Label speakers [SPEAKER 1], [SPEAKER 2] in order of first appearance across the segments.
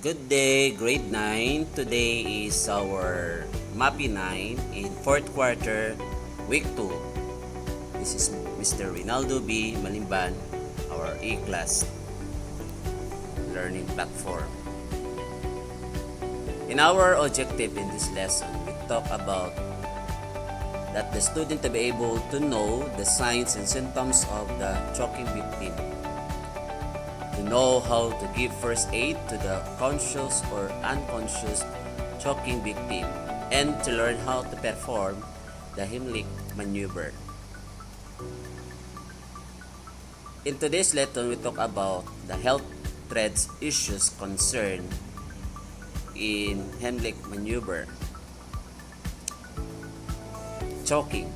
[SPEAKER 1] Good day, grade 9. Today is our MAPEH 9 in 4th quarter, week 2. This is Mr. Rinaldo B. Malimban, our A-class learning platform. In our objective in this lesson, we talk about that the student to be able to know the signs and symptoms of the choking victim, to know how to give first aid to the conscious or unconscious choking victim, and to learn how to perform the Heimlich maneuver. In today's lesson, we talk about the health threats issues concerned in Heimlich maneuver. Choking.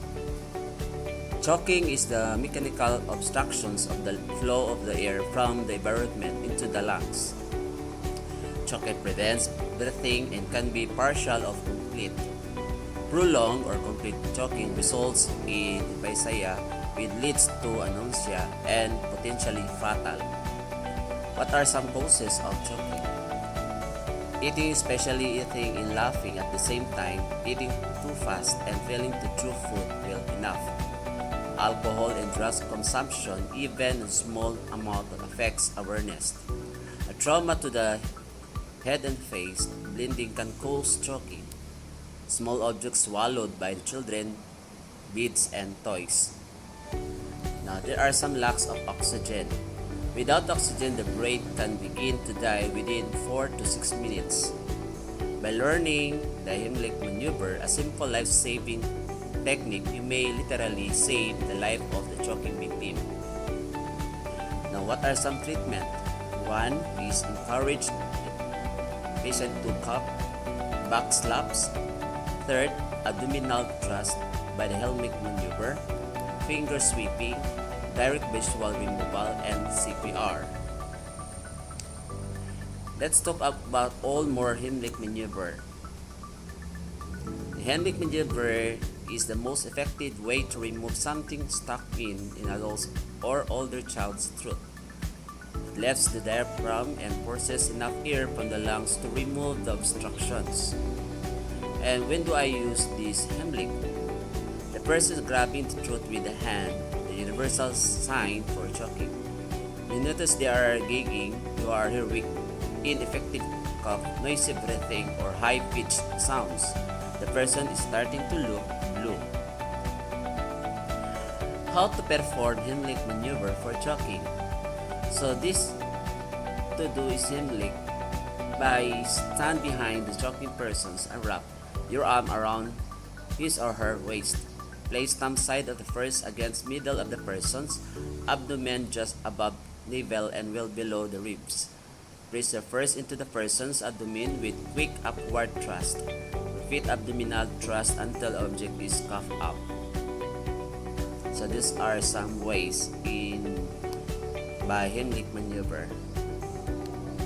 [SPEAKER 1] Choking is the mechanical obstructions of the flow of the air from the environment into the lungs. Choking prevents breathing and can be partial or complete. Prolonged or complete choking results in emphysema, which leads to anosmia and potentially fatal. What are some causes of choking? Eating, especially eating and laughing at the same time, eating too fast and failing to chew food well enough. Alcohol and drugs consumption, even a small amount, affects awareness. A trauma to the head and face, bleeding can cause choking. Small objects swallowed by the children, beads and toys. Now, there are some lacks of oxygen. Without oxygen, the brain can begin to die within 4 to 6 minutes. By learning the Heimlich maneuver, a simple life-saving technique, you may literally save the life of the choking victim. Now, what are some treatment? One is encourage the patient to cup, back slaps. Third, abdominal thrust by the Heimlich maneuver, finger sweeping, direct visual removal, and CPR. Let's talk about all more Heimlich maneuver. The Heimlich maneuver is the most effective way to remove something stuck in adult's or older child's throat. It lifts the diaphragm and forces enough air from the lungs to remove the obstructions. And when do I use this Heimlich? The person grabbing the throat with the hand, the universal sign for choking. You notice they are gagging, you are hearing ineffective cough, noisy breathing, or high-pitched sounds. The person is starting to look blue. How to perform Heimlich maneuver for choking? So this to do is Heimlich by stand behind the choking persons and wrap your arm around his or her waist. Place thumb side of the first against middle of the person's abdomen just above navel and well below the ribs. Press the first into the person's abdomen with quick upward thrust. Repeat abdominal thrust until the object is coughed up. So these are some ways by Heimlich maneuver.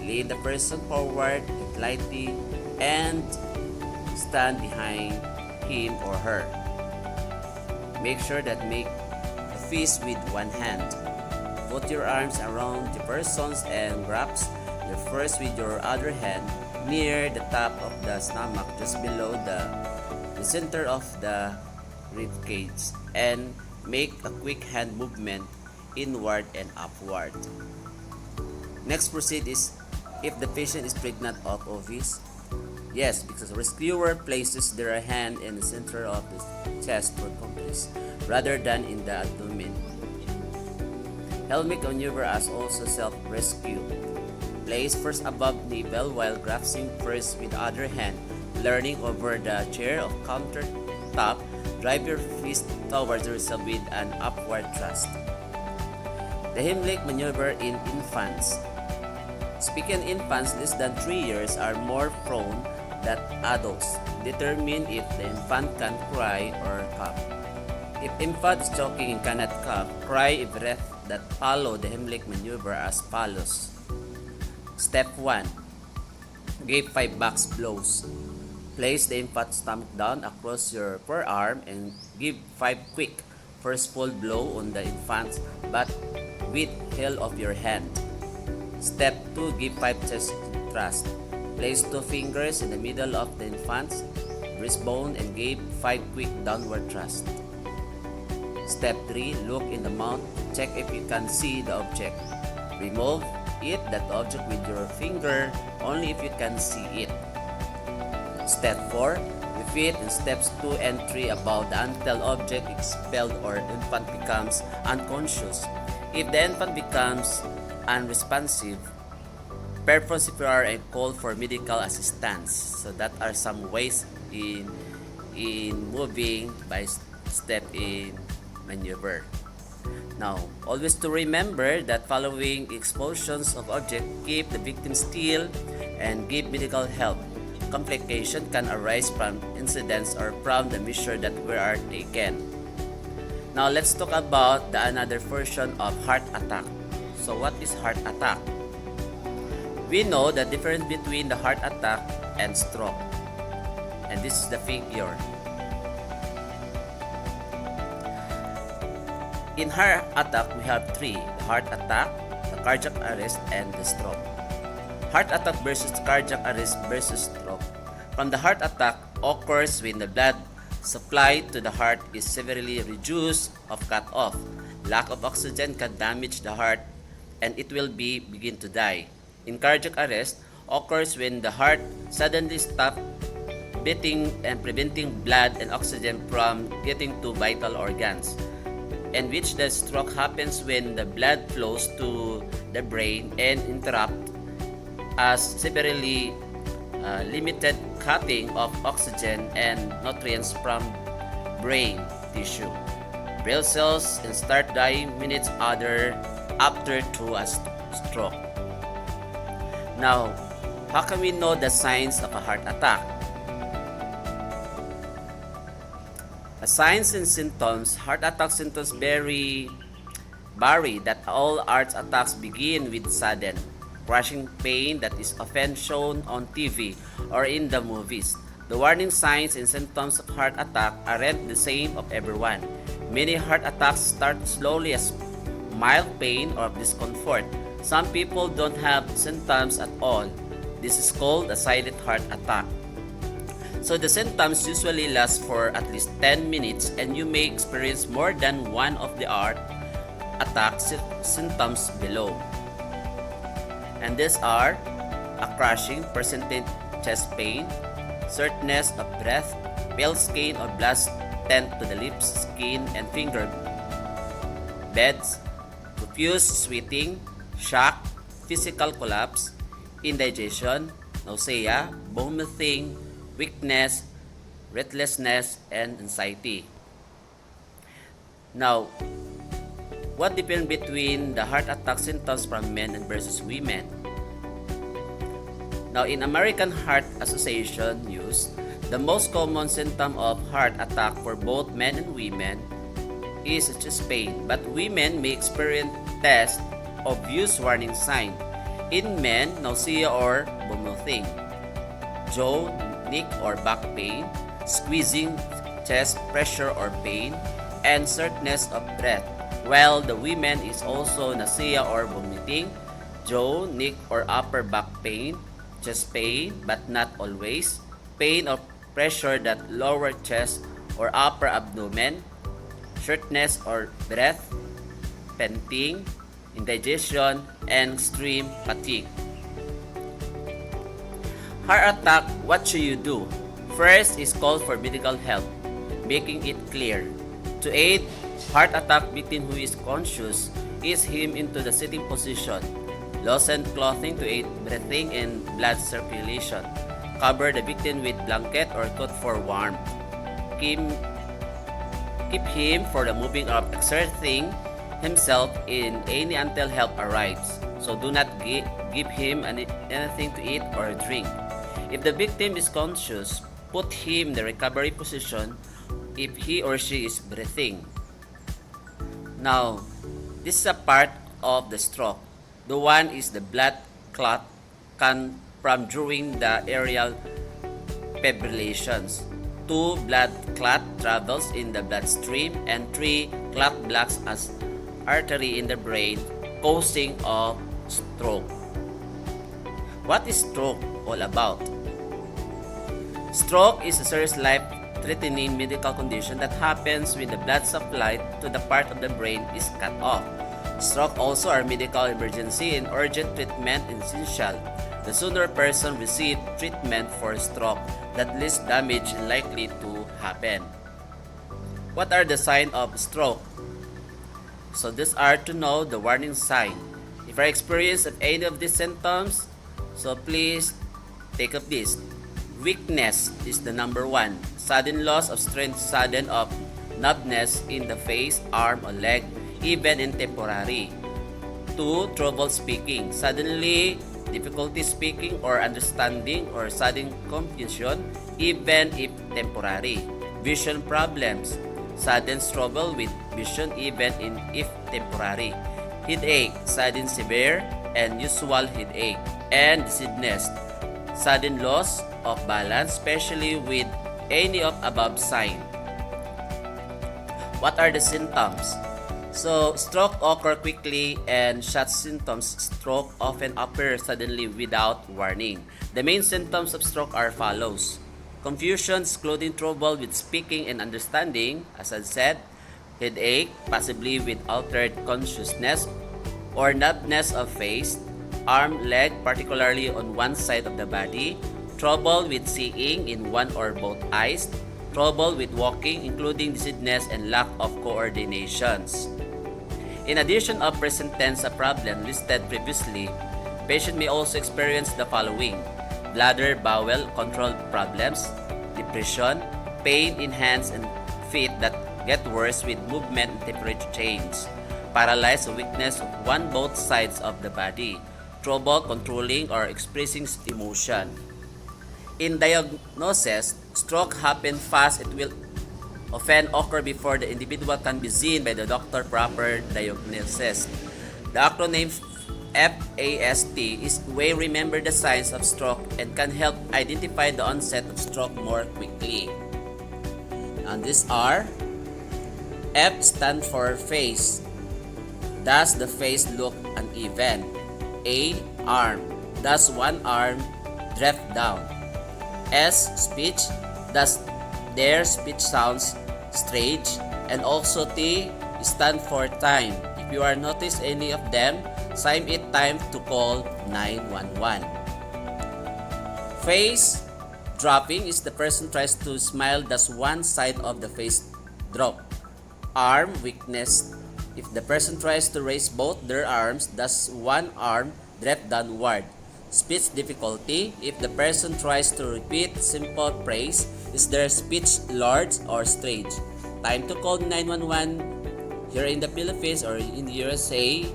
[SPEAKER 1] Lean the person forward lightly and stand behind him or her. Make sure that make a fist with one hand. Put your arms around the person's and grasp your first with your other hand near the top of the stomach, just below the center of the rib cage, and make a quick hand movement inward and upward. Next proceed is if the patient is pregnant or obese. Yes, because the rescuer places their hand in the center of the chest for compress rather than in the abdomen. Heimlich maneuver as also self-rescue. Place first above navel while grasping first with other hand, leaning over the chair of countertop. Drive your fist towards yourself with an upward thrust. The Heimlich maneuver in infants. Speaking infants less than 3 years are more prone than adults. Determine if the infant can cry or cough. If infant is choking and cannot cough, cry a breath that follow the Heimlich maneuver as follows. Step 1. Give 5 back blows. Place the infant's stomach down across your forearm and give 5 quick forceful blow on the infant's butt with heel of your hand. Step 2. Give 5 chest thrust. Place 2 fingers in the middle of the infant's breastbone and give 5 quick downward thrusts. Step 3. Look in the mouth. Check if you can see the object. Remove that object with your finger only if you can see it. Step 4. Repeat in steps 2 and 3 about the until object expelled or infant becomes unconscious. If the infant becomes unresponsive, perform CPR and call for medical assistance. So that are some ways in moving by step in maneuver. Now, always to remember that following expulsions of object, keep the victim still and give medical help. Complication can arise from incidents or from the measure that are taken. Now, let's talk about another version of heart attack. So, what is heart attack? We know the difference between the heart attack and stroke. And this is the figure. In heart attack, we have 3. The heart attack, the cardiac arrest, and the stroke. Heart attack versus cardiac arrest versus stroke. From the heart attack occurs when the blood supply to the heart is severely reduced or cut off. Lack of oxygen can damage the heart and it will begin to die. In cardiac arrest occurs when the heart suddenly stops beating and preventing blood and oxygen from getting to vital organs. And which the stroke happens when the blood flows to the brain and interrupt as severely limited cutting of oxygen and nutrients from brain tissue. Brain cells and start dying minutes after to a stroke. Now, how can we know the signs of a heart attack? Signs and symptoms. Heart attack symptoms vary that all heart attacks begin with sudden crushing pain that is often shown on TV or in the movies. The warning signs and symptoms of heart attack aren't the same of everyone. Many heart attacks start slowly as mild pain or discomfort. Some people don't have symptoms at all. This is called a silent heart attack. So the symptoms usually last for at least 10 minutes and you may experience more than one of the heart attack symptoms below. And these are a crushing, persistent chest pain, shortness of breath, pale skin or blast tint to the lips, skin, and finger beds, profuse sweating, shock, physical collapse, indigestion, nausea, vomiting, weakness, breathlessness, and anxiety. Now, what difference between the heart attack symptoms from men and versus women? Now, in American Heart Association news, the most common symptom of heart attack for both men and women is chest pain, but women may experience tests obvious warning sign. In men, nausea or vomiting, jaw, neck or back pain, squeezing, chest pressure or pain, and shortness of breath. While the women is also nausea or vomiting, jaw, neck or upper back pain, chest pain but not always, pain or pressure that lower chest or upper abdomen, shortness or breath, panting, indigestion, and extreme fatigue. Heart attack, what should you do? First is call for medical help, making it clear. To aid heart attack victim who is conscious, ease him into the sitting position. Loosen clothing to aid breathing and blood circulation. Cover the victim with blanket or coat for warmth. Keep him for the moving or exerting himself in any until help arrives. So do not give him anything to eat or drink. If the victim is conscious, put him in the recovery position if he or she is breathing. Now, this is a part of the stroke. The one is the blood clot can from during the aerial fibrillations. 2. Blood clot travels in the bloodstream, and 3. Clot blocks as artery in the brain, causing a stroke. What is stroke all about? Stroke is a serious life-threatening medical condition that happens when the blood supply to the part of the brain is cut off. Stroke also are medical emergency and urgent treatment is essential. The sooner a person receives treatment for stroke, the less damage is likely to happen. What are the signs of stroke? So these are to know the warning sign. If you experience any of these symptoms, so please take up this. Weakness is the number one. Sudden loss of strength, sudden of numbness in the face, arm, or leg, even in temporary. 2. Trouble speaking. Suddenly, difficulty speaking or understanding or sudden confusion, even if temporary. Vision problems. Sudden trouble with vision even if temporary. Headache. Sudden severe and usual headache. And dizziness. Sudden loss of balance, especially with any of above sign. What are the symptoms? So, stroke occur quickly and such symptoms stroke often appear suddenly without warning. The main symptoms of stroke are follows. Confusion, including trouble with speaking and understanding, as I said, headache, possibly with altered consciousness or numbness of face, arm, leg, particularly on one side of the body, trouble with seeing in one or both eyes, trouble with walking, including dizziness and lack of coordinations. In addition of present tense problem listed previously, patient may also experience the following: bladder, bowel control problems, depression, pain in hands and feet that get worse with movement and temperature change, paralyzed or weakness of both sides of the body, trouble controlling or expressing emotion. In diagnosis, stroke happen fast. It will often occur before the individual can be seen by the doctor. Proper diagnosis. The acronym FAST is way remember the signs of stroke and can help identify the onset of stroke more quickly. And these are: F stand for face. Does the face look uneven? A. Arm. Does one arm drift down? S. Speech. Does their speech sounds strange? And also T. Stand for time. If you are notice any of them, sign it time to call 911. Face dropping is the person tries to smile, does one side of the face drop. Arm weakness. If the person tries to raise both their arms, does one arm drift downward. Speech difficulty. If the person tries to repeat simple phrase, is their speech large or strange? Time to call 911 here in the Philippines or in the USA,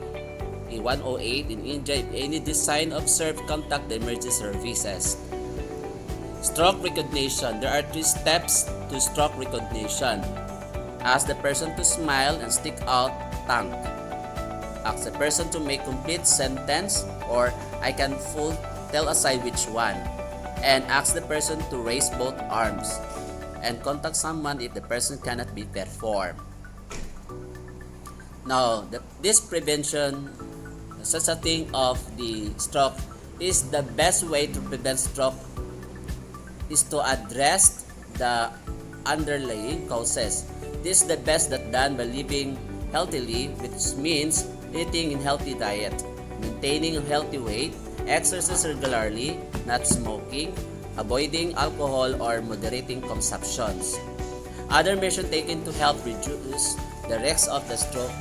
[SPEAKER 1] in 108 in India. If any design observed, contact the emergency services. Stroke recognition. There are 3 steps to stroke recognition. Ask the person to smile and stick out tongue. Ask the person to make complete sentence or I can full tell aside which one. And ask the person to raise both arms. And contact someone if the person cannot be performed. Now, this prevention, such a thing of the stroke, is the best way to prevent stroke is to address the underlying causes. This is the best that done by living healthily, which means eating in healthy diet, maintaining a healthy weight, exercise regularly, not smoking, avoiding alcohol or moderating consumptions. Other measures taken to help reduce the risk of the stroke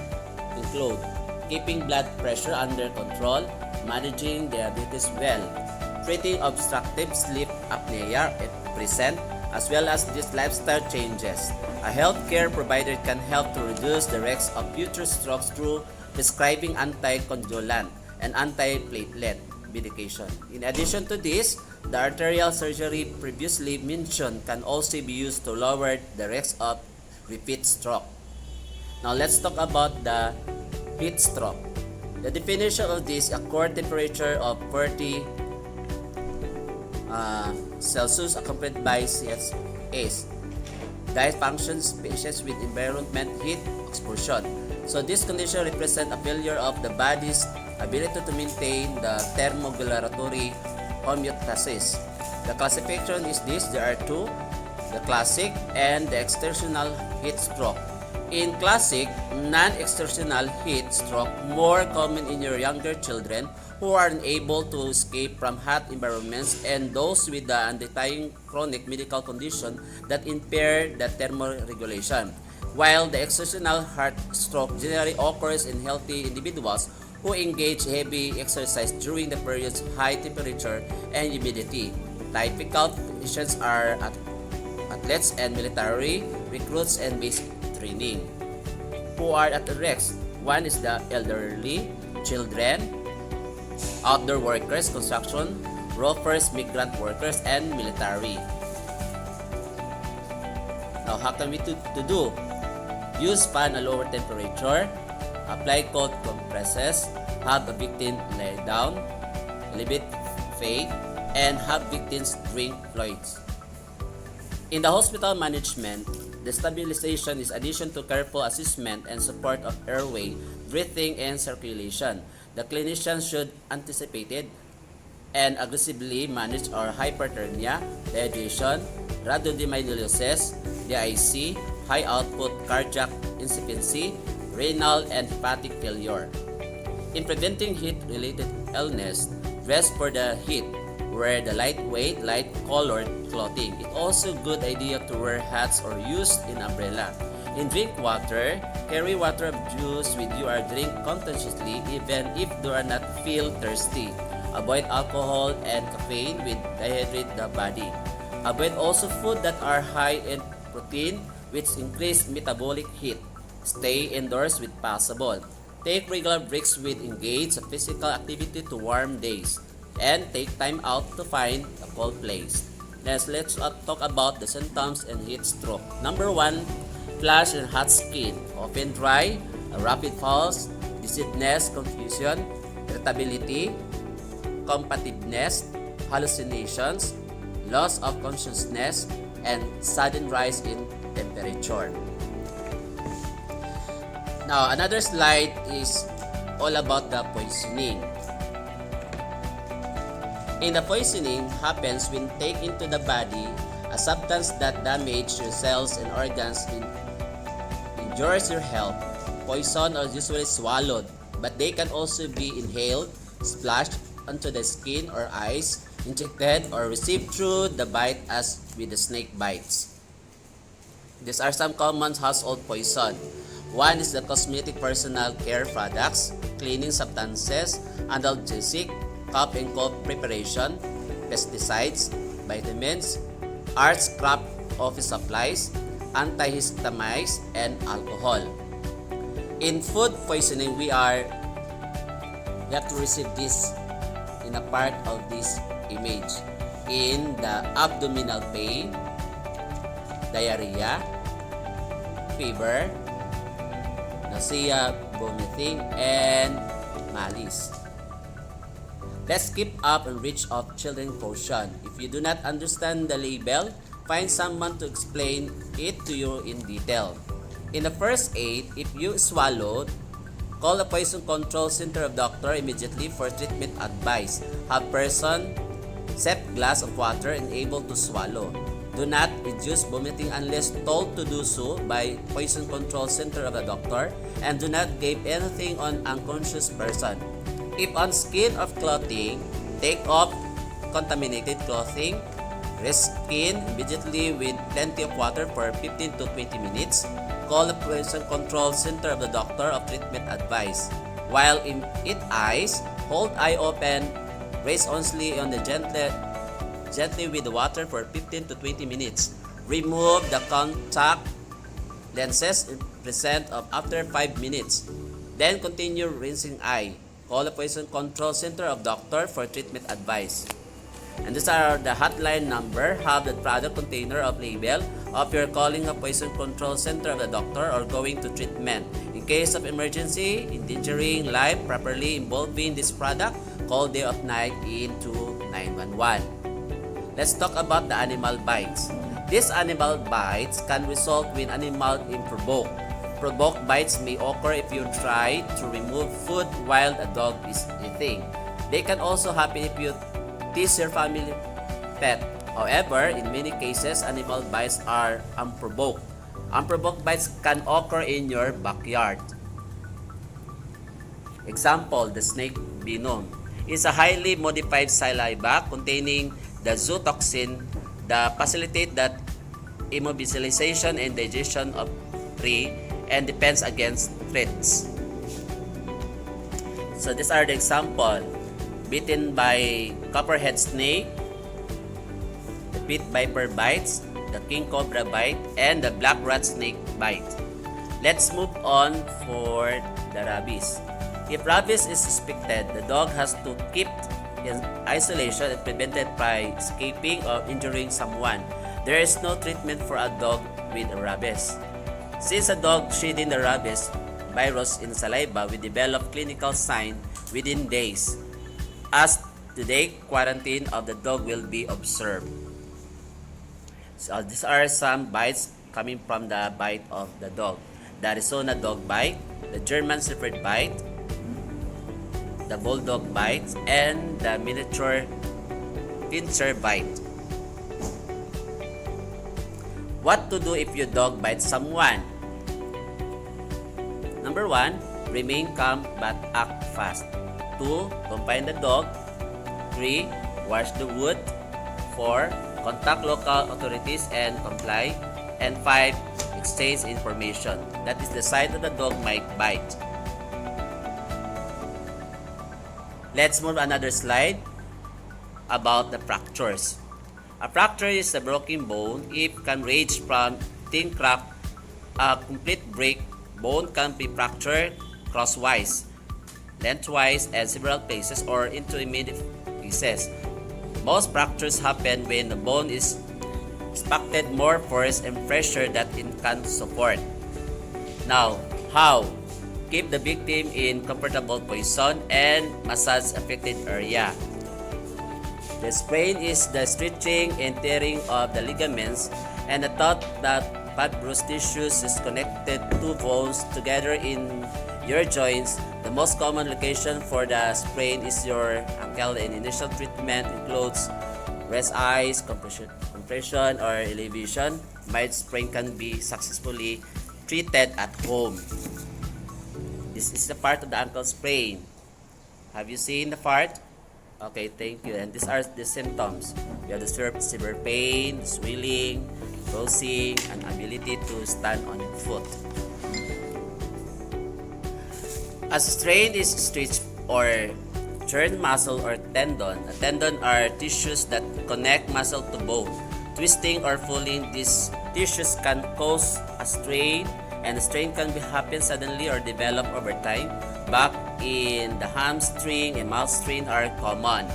[SPEAKER 1] include keeping blood pressure under control, managing diabetes well, treating obstructive sleep apnea if present, as well as these lifestyle changes. A healthcare provider can help to reduce the risk of future strokes through prescribing anticoagulant and antiplatelet medication. In addition to this, the arterial surgery previously mentioned can also be used to lower the risk of repeat stroke. Now let's talk about the heat stroke. The definition of this: a core temperature of 40 Celsius accompanied by CS. Diet functions species with environment heat exposure. So this condition represents a failure of the body's ability to maintain the thermoregulatory homeostasis. The classification is this: there are two, the classic and the exertional heat stroke. In classic, non-exertional heat stroke, more common in your younger children who are unable to escape from hot environments and those with the underlying chronic medical condition that impair the thermoregulation. While the exertional heart stroke generally occurs in healthy individuals who engage heavy exercise during the periods of high temperature and humidity. Typical patients are athletes and military recruits and basic training. Who are at risk? One is the elderly, children, outdoor workers, construction, roofers, migrant workers, and military. Now, how can we do? Use fan at lower temperature, apply cold compresses, have a victim lie down, elevate fade, and have victims drink fluids. In the hospital management, the stabilization is addition to careful assessment and support of airway, breathing, and circulation. The clinician should anticipate it and aggressively manage our hyperthermia, dehydration, rhabdomyolysis, DIC, high output cardiac insufficiency, renal and hepatic failure. In preventing heat-related illness, dress for the heat. Wear the lightweight, light-colored clothing. It's also a good idea to wear hats or use an umbrella. In drink water, carry water juice with you or drink conscientiously even if do not feel thirsty. Avoid alcohol and caffeine will dehydrate the body. Avoid also food that are high in protein which increase metabolic heat. Stay indoors when possible. Take regular breaks with engage in physical activity to warm days. And take time out to find a cold place. Next, let's talk about the symptoms and heat stroke. Number 1, flash and hot skin, often dry, a rapid pulse, dizziness, confusion, irritability, combativeness, hallucinations, loss of consciousness, and sudden rise in temperature. Now, another slide is all about the poisoning. In the poisoning happens when taken into the body, a substance that damages your cells and organs injures your health. Poison are usually swallowed, but they can also be inhaled, splashed onto the skin or eyes, injected, or received through the bite as with the snake bites. These are some common household poison. One is the cosmetic personal care products, cleaning substances, analgesic, cough and cough preparation, pesticides, vitamins, art scrap office supplies, antihistamines, and alcohol. In food poisoning, we have to receive this in a part of this image. In the abdominal pain, diarrhea, fever, nausea, vomiting, and malice. Let's keep up and reach of children's potion. If you do not understand the label, find someone to explain it to you in detail. In the first aid, if you swallowed, call the poison control center of doctor immediately for treatment advice. Have person sip glass of water and able to swallow. Do not reduce vomiting unless told to do so by poison control center of the doctor, and do not give anything on unconscious person. If on skin of clothing, take off contaminated clothing, rinse skin immediately with plenty of water for 15 to 20 minutes. Call the poison control center of the doctor of treatment advice. While in it eyes, hold eye open, raise only on the gently with the water for 15 to 20 minutes. Remove the contact lenses present of after 5 minutes. Then continue rinsing eye. Call the poison control center of doctor for treatment advice. And these are the hotline number. Have the product container of label of your calling a poison control center of the doctor or going to treatment. In case of emergency, endangering life properly involving this product, call day of night into 911. Let's talk about the animal bites. These animal bites can result when animal improvoked. Provoked bites may occur if you try to remove food while a dog is eating. They can also happen if you it is your family pet. However, in many cases, animal bites are unprovoked. Unprovoked bites can occur in your backyard. Example, the snake venom is a highly modified saliva containing the zootoxin that facilitate that immobilization and digestion of prey and defense against threats. So these are the example: bitten by copperhead snake, the pit viper bites, the king cobra bite, and the black rat snake bite. Let's move on for the rabies. If rabies is suspected, the dog has to keep in isolation and prevented by escaping or injuring someone. There is no treatment for a dog with rabies. Since a dog shedding the rabies virus in saliva will develop clinical signs within days, as today quarantine of the dog will be observed. So these are some bites coming from the bite of the dog: the Arizona dog bite, the German Shepherd bite, the bulldog bite, and the miniature pincher bite. What to do if your dog bites someone? Number 1, remain calm but act fast. 2, confine the dog. 3, wash the wound. 4, contact local authorities and comply. And 5, exchange information. That is the sign that the dog might bite. Let's move another slide about the fractures. A fracture is a broken bone. It can range from thin crack, a complete break. Bone can be fractured crosswise, lengthwise, and several places, or into immediate pieces. Most fractures happen when the bone is expected more force and pressure that it can support. Now, how? Keep the victim in comfortable position and massage affected area. The sprain is the stretching and tearing of the ligaments, and the thought that fibrous tissues is connected to bones together in your joints. The most common location for the sprain is your ankle, and initial treatment includes rest eyes, compression or elevation. Mild sprain can be successfully treated at home. This is the part of the ankle sprain. Have you seen the part? Okay, thank you. And these are the symptoms. You have the severe pain, swelling, bruising, and ability to stand on foot. A strain is stretched or turn muscle or tendon. A tendon are tissues that connect muscle to bone. Twisting or pulling these tissues can cause a strain, and the strain can happen suddenly or develop over time. Back in the hamstring and mouth strain are common.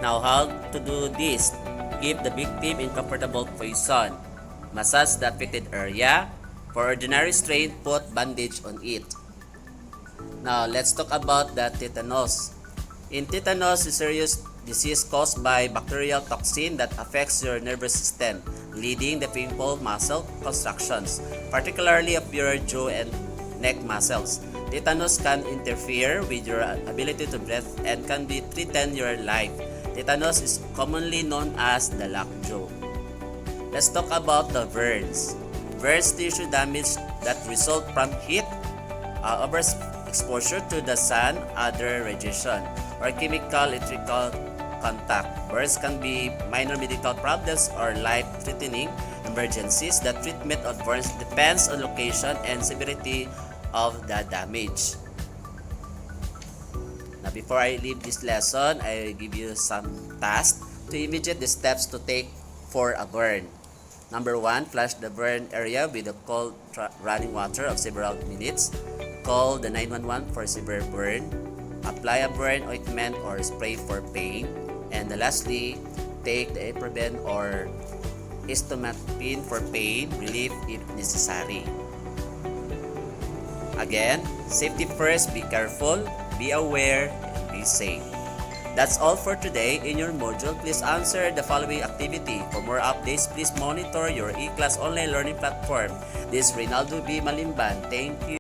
[SPEAKER 1] Now, how to do this? Keep the victim in comfortable position. Massage the affected area. For ordinary strain, put bandage on it. Now, let's talk about the tetanus. In tetanus, a serious disease caused by bacterial toxin that affects your nervous system, leading the painful muscle contractions, particularly of your jaw and neck muscles. Tetanus can interfere with your ability to breathe and can be threaten your life. Tetanus is commonly known as the lockjaw. Let's talk about the burns. Burns tissue damage that result from heat, overexposure to the sun, other radiation, or chemical electrical contact. Burns can be minor medical problems or life-threatening emergencies. The treatment of burns depends on location and severity of the damage. Now, before I leave this lesson, I will give you some tasks to imitate the steps to take for a burn. Number 1, flush the burn area with the cold running water of several minutes. Call the 911 for severe burn. Apply a burn ointment or spray for pain. And lastly, take the ibuprofen or acetaminophen for pain relief if necessary. Again, safety first, be careful, be aware, and be safe. That's all for today. In your module, please answer the following activity. For more updates, please monitor your e-class online learning platform. This is Reynaldo B. Malimban. Thank you.